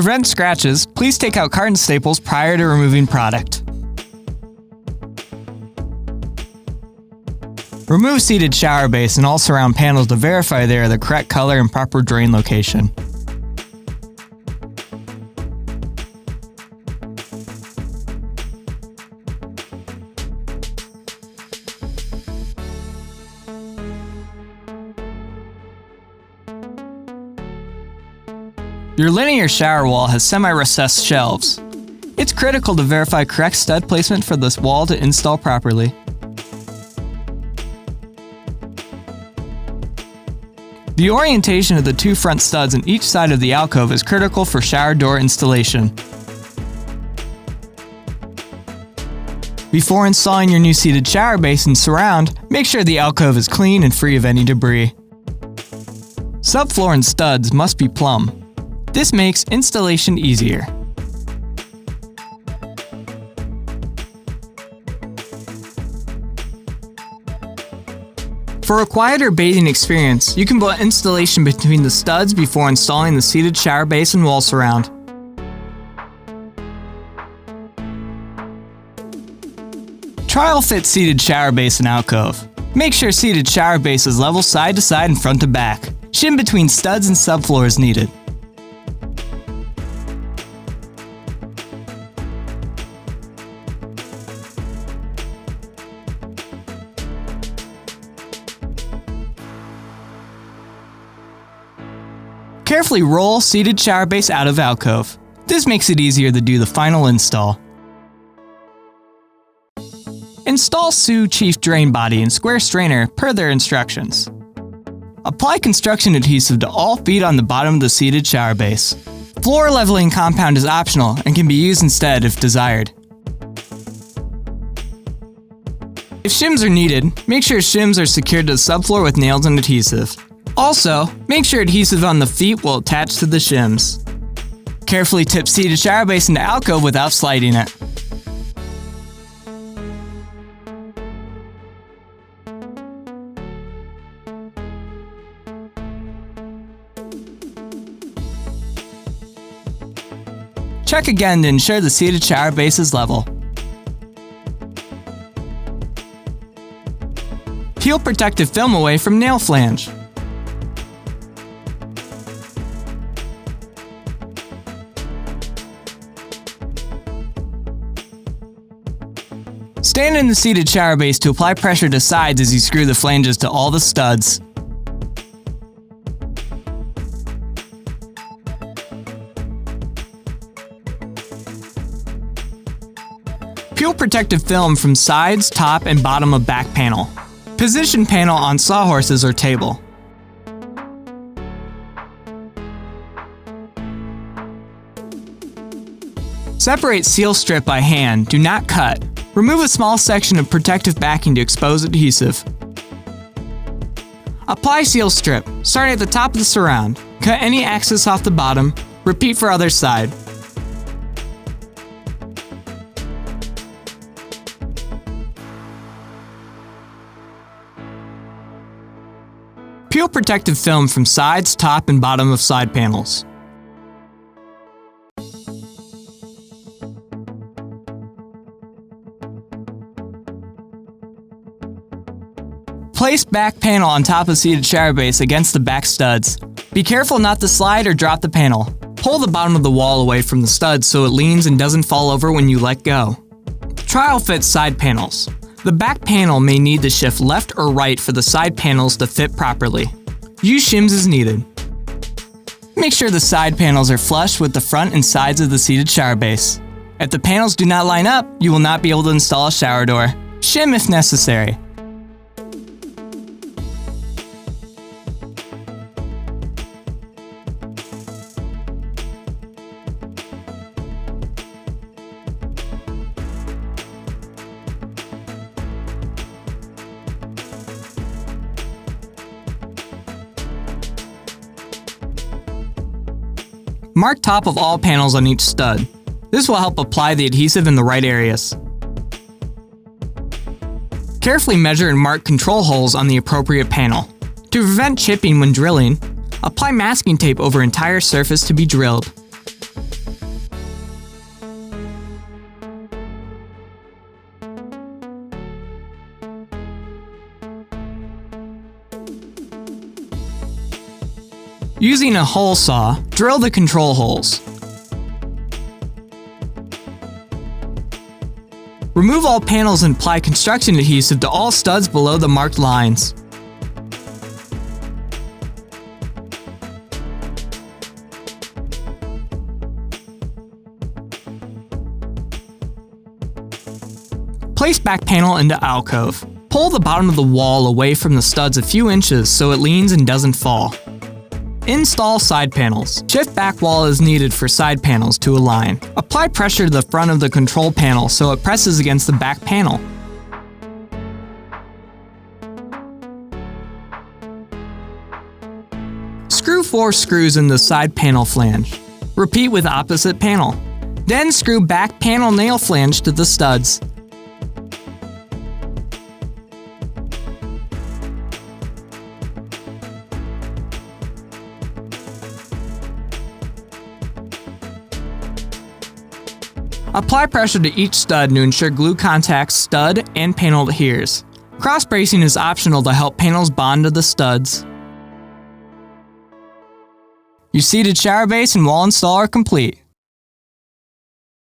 prevent scratches, please take out carton staples prior to removing product. Remove seated shower base and all surround panels to verify they are the correct color and proper drain location. Your linear shower wall has semi-recessed shelves. It's critical to verify correct stud placement for this wall to install properly. The orientation of the two front studs on each side of the alcove is critical for shower door installation. Before installing your new seated shower base and surround, make sure the alcove is clean and free of any debris. Subfloor and studs must be plumb. This makes installation easier. For a quieter bathing experience, you can put installation between the studs before installing the seated shower base and wall surround. Trial fit seated shower base and alcove. Make sure seated shower base is level side to side and front to back. Shim between studs and subfloor is needed. Carefully roll seated shower base out of alcove. This makes it easier to do the final install. Install Sioux Chief drain body and square strainer per their instructions. Apply construction adhesive to all feet on the bottom of the seated shower base. Floor leveling compound is optional and can be used instead if desired. If shims are needed, make sure shims are secured to the subfloor with nails and adhesive. Also, make sure adhesive on the feet will attach to the shims. Carefully tip seated shower base into alcove without sliding it. Check again to ensure the seated shower base is level. Peel protective film away from nail flange. Stand in the seated shower base to apply pressure to sides as you screw the flanges to all the studs. Peel protective film from sides, top, and bottom of back panel. Position panel on sawhorses or table. Separate seal strip by hand, do not cut. Remove a small section of protective backing to expose adhesive. Apply seal strip. Start at the top of the surround. Cut any excess off the bottom. Repeat for other side. Peel protective film from sides, top, and bottom of side panels. Place back panel on top of seated shower base against the back studs. Be careful not to slide or drop the panel. Pull the bottom of the wall away from the studs so it leans and doesn't fall over when you let go. Trial fit side panels. The back panel may need to shift left or right for the side panels to fit properly. Use shims as needed. Make sure the side panels are flush with the front and sides of the seated shower base. If the panels do not line up, you will not be able to install a shower door. Shim if necessary. Mark top of all panels on each stud. This will help apply the adhesive in the right areas. Carefully measure and mark control holes on the appropriate panel. To prevent chipping when drilling, apply masking tape over entire surface to be drilled. Using a hole saw, drill the control holes. Remove all panels and apply construction adhesive to all studs below the marked lines. Place back panel into alcove. Pull the bottom of the wall away from the studs a few inches so it leans and doesn't fall. Install side panels. Shift back wall as needed for side panels to align. Apply pressure to the front of the control panel so it presses against the back panel. Screw 4 screws in the side panel flange. Repeat with opposite panel. Then screw back panel nail flange to the studs. Apply pressure to each stud to ensure glue contacts stud and panel adheres. Cross bracing is optional to help panels bond to the studs. Your seated shower base and wall install are complete.